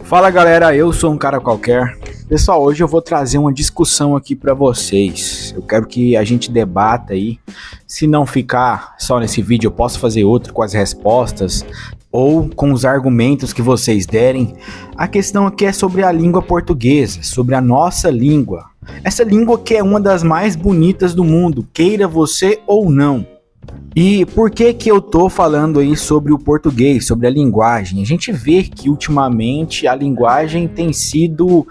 Fala galera, eu sou um cara qualquer. Pessoal, hoje eu vou trazer uma discussão aqui pra vocês. Eu quero que a gente debata aí. Se não ficar só nesse vídeo, eu posso fazer outro com as respostas ou com os argumentos que vocês derem. A questão aqui é sobre a língua portuguesa, sobre a nossa língua. Essa língua que é uma das mais bonitas do mundo, queira você ou não. E por que eu tô falando aí sobre o português, sobre a linguagem? A gente vê que ultimamente a linguagem tem sido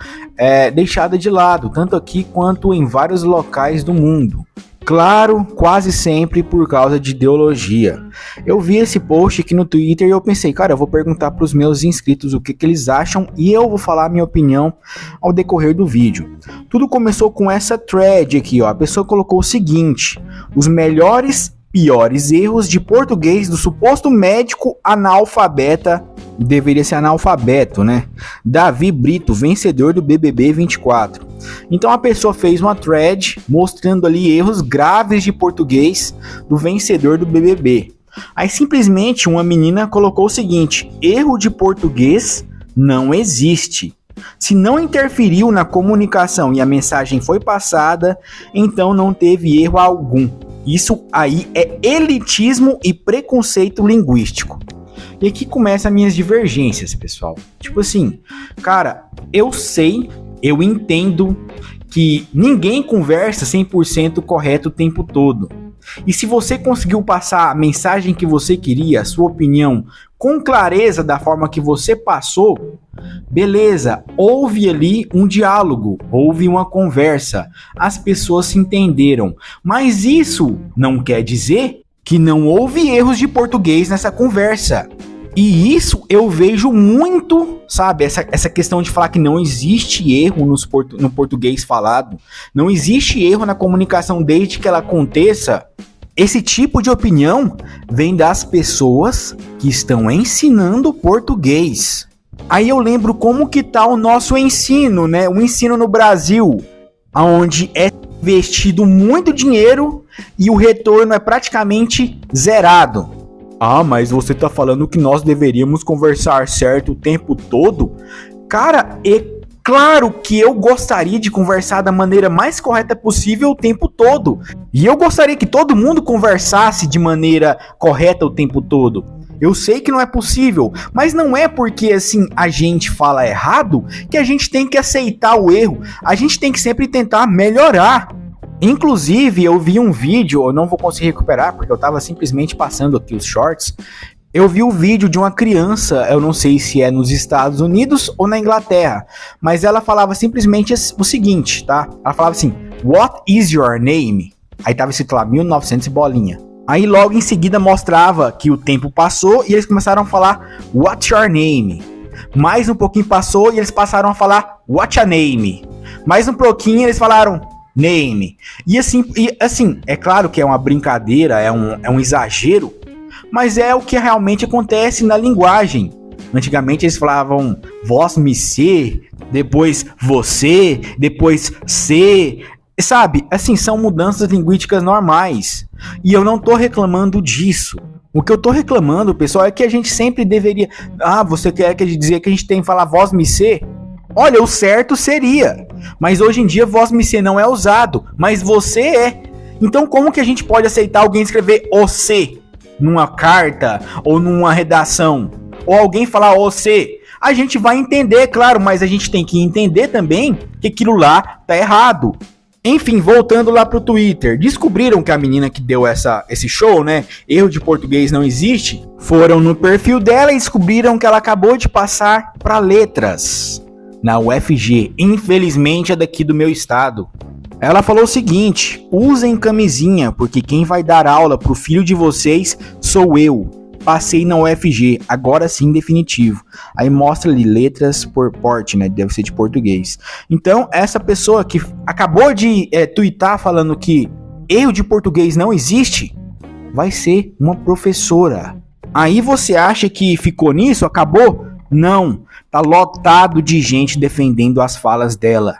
deixada de lado, tanto aqui quanto em vários locais do mundo. Claro, quase sempre por causa de ideologia. Eu vi esse post aqui no Twitter e eu pensei, cara, eu vou perguntar para os meus inscritos o que eles acham e eu vou falar a minha opinião ao decorrer do vídeo. Tudo começou com essa thread aqui, ó. A pessoa colocou o seguinte: os piores erros de português do suposto médico analfabeta, deveria ser analfabeto, né? Davi Brito, vencedor do BBB 24. Então a pessoa fez uma thread mostrando ali erros graves de português do vencedor do BBB. Aí simplesmente uma menina colocou o seguinte: erro de português não existe. Se não interferiu na comunicação e a mensagem foi passada, então não teve erro algum. Isso aí é elitismo e preconceito linguístico. E aqui começam as minhas divergências, pessoal. Tipo assim, cara, eu entendo que ninguém conversa 100% correto o tempo todo. E se você conseguiu passar a mensagem que você queria, a sua opinião, com clareza da forma que você passou, beleza, houve ali um diálogo, houve uma conversa, as pessoas se entenderam. Mas isso não quer dizer que não houve erros de português nessa conversa. E isso eu vejo muito, sabe, essa questão de falar que não existe erro no português falado, não existe erro na comunicação desde que ela aconteça. Esse tipo de opinião vem das pessoas que estão ensinando português. Aí eu lembro como que tá o nosso ensino, né? O ensino no Brasil, onde é investido muito dinheiro e o retorno é praticamente zerado. Ah, mas você tá falando que nós deveríamos conversar certo o tempo todo? Cara, é claro que eu gostaria de conversar da maneira mais correta possível o tempo todo. E eu gostaria que todo mundo conversasse de maneira correta o tempo todo. Eu sei que não é possível, mas não é porque assim a gente fala errado que a gente tem que aceitar o erro. A gente tem que sempre tentar melhorar. Inclusive, eu vi um vídeo, eu não vou conseguir recuperar porque eu tava simplesmente passando aqui os shorts. Eu vi um vídeo de uma criança, eu não sei se é nos Estados Unidos ou na Inglaterra, mas ela falava simplesmente o seguinte, tá? Ela falava assim: What is your name? Aí tava escrito lá 1900 e bolinha. Aí logo em seguida mostrava que o tempo passou e eles começaram a falar What's your name? Mais um pouquinho passou e eles passaram a falar What's your name? Mais um pouquinho eles falaram name. E assim, é claro que é uma brincadeira, é um exagero, mas é o que realmente acontece na linguagem. Antigamente eles falavam vós me ser, depois você, depois se, sabe? Assim, são mudanças linguísticas normais. E eu não tô reclamando disso. O que eu tô reclamando, pessoal, é que a gente sempre deveria... Ah, você quer dizer que a gente tem que falar vós me ser? Olha, o certo seria. Mas hoje em dia vós me ser não é usado, mas você é. Então como que a gente pode aceitar alguém escrever você numa carta ou numa redação? Ou alguém falar você? A gente vai entender, claro, mas a gente tem que entender também que aquilo lá tá errado. Enfim, voltando lá pro Twitter, descobriram que a menina que deu esse show, né, erro de português não existe, foram no perfil dela e descobriram que ela acabou de passar para letras na UFG, infelizmente é daqui do meu estado. Ela falou o seguinte: usem camisinha, porque quem vai dar aula pro filho de vocês sou eu. Passei na UFG, agora sim definitivo. Aí mostra ali letras por porte, né? Deve ser de português. Então, essa pessoa que acabou de twittar falando que erro de português não existe, vai ser uma professora. Aí você acha que ficou nisso? Acabou? Não. Tá lotado de gente defendendo as falas dela.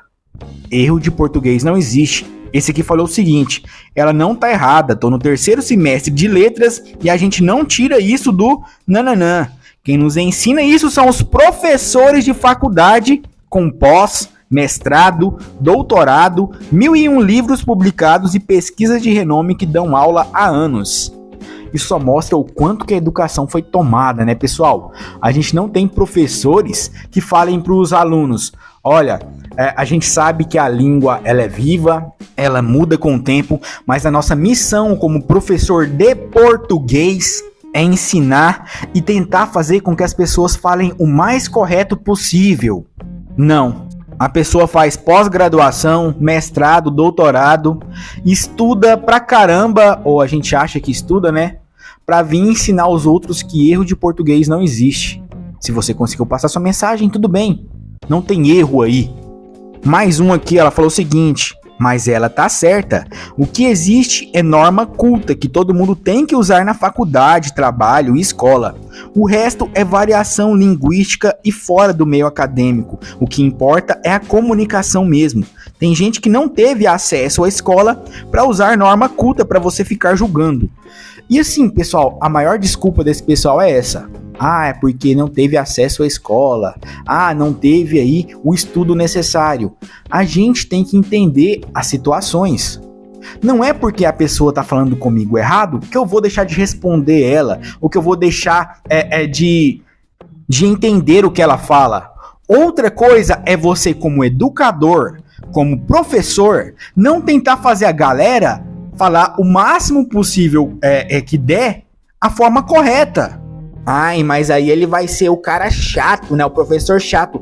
Erro de português não existe. Esse aqui falou o seguinte: ela não tá errada, tô no 3º semestre de letras e a gente não tira isso do nananã. Quem nos ensina isso são os professores de faculdade com pós, mestrado, doutorado, 1001 livros publicados e pesquisas de renome que dão aula há anos. Isso só mostra o quanto que a educação foi tomada, né, pessoal? A gente não tem professores que falem para os alunos: olha, a gente sabe que a língua ela é viva, ela muda com o tempo, mas a nossa missão como professor de português é ensinar e tentar fazer com que as pessoas falem o mais correto possível. Não. A pessoa faz pós-graduação, mestrado, doutorado, estuda pra caramba, ou a gente acha que estuda, né? Pra vir ensinar aos outros que erro de português não existe. Se você conseguiu passar sua mensagem, tudo bem. Não tem erro aí. Mais um aqui, ela falou o seguinte: mas ela tá certa. O que existe é norma culta, que todo mundo tem que usar na faculdade, trabalho e escola. O resto é variação linguística e fora do meio acadêmico. O que importa é a comunicação mesmo. Tem gente que não teve acesso à escola para usar norma culta para você ficar julgando. E assim, pessoal, a maior desculpa desse pessoal é essa. Ah, é porque não teve acesso à escola. Ah, não teve aí o estudo necessário. A gente tem que entender as situações. Não é porque a pessoa tá falando comigo errado que eu vou deixar de responder ela, ou que eu vou deixar de entender o que ela fala. Outra coisa é você, como educador, como professor, não tentar fazer a galera falar o máximo possível que der a forma correta. Ai, mas aí ele vai ser o cara chato, né? O professor chato.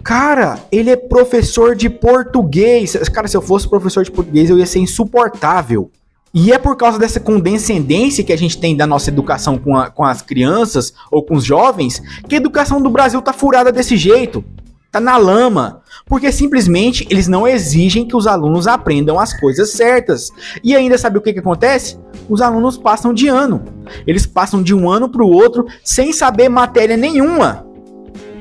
Cara, ele é professor de português. Cara, se eu fosse professor de português, eu ia ser insuportável. E é por causa dessa condescendência que a gente tem da nossa educação com as crianças ou com os jovens, que a educação do Brasil tá furada desse jeito. Tá na lama. Porque simplesmente eles não exigem que os alunos aprendam as coisas certas. E ainda sabe o que acontece? Os alunos passam de ano. Eles passam de um ano para o outro sem saber matéria nenhuma.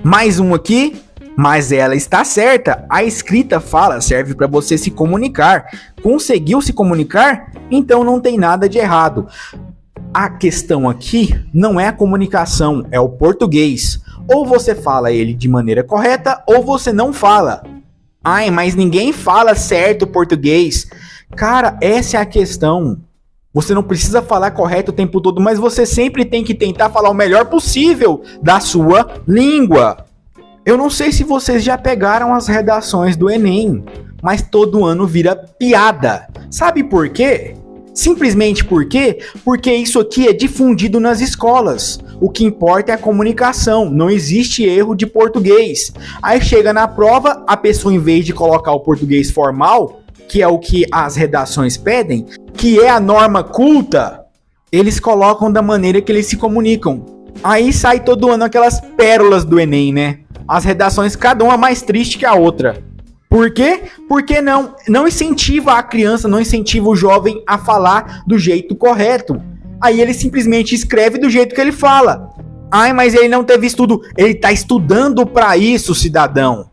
Mais um aqui, mas ela está certa. A escrita fala, serve para você se comunicar. Conseguiu se comunicar? Então não tem nada de errado. A questão aqui não é a comunicação, é o português. Ou você fala ele de maneira correta, ou você não fala. Ai, mas ninguém fala certo português. Cara, essa é a questão. Você não precisa falar correto o tempo todo, mas você sempre tem que tentar falar o melhor possível da sua língua. Eu não sei se vocês já pegaram as redações do Enem, mas todo ano vira piada. Sabe por quê? Simplesmente por quê? Porque isso aqui é difundido nas escolas. O que importa é a comunicação, não existe erro de português. Aí chega na prova, a pessoa, em vez de colocar o português formal, que é o que as redações pedem, que é a norma culta, eles colocam da maneira que eles se comunicam. Aí sai todo ano aquelas pérolas do Enem, né? As redações, cada uma mais triste que a outra. Por quê? Porque não incentiva a criança, não incentiva o jovem a falar do jeito correto. Aí ele simplesmente escreve do jeito que ele fala. Ai, mas ele não teve estudo. Ele tá estudando para isso, cidadão.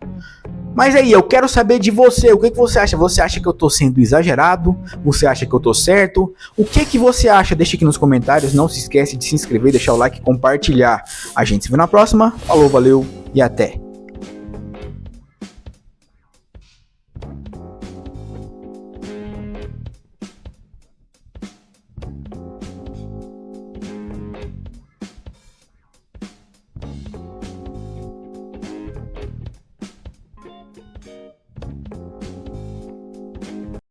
Mas aí, eu quero saber de você. O que você acha? Você acha que eu tô sendo exagerado? Você acha que eu tô certo? O que você acha? Deixa aqui nos comentários. Não se esquece de se inscrever, deixar o like e compartilhar. A gente se vê na próxima. Falou, valeu e até.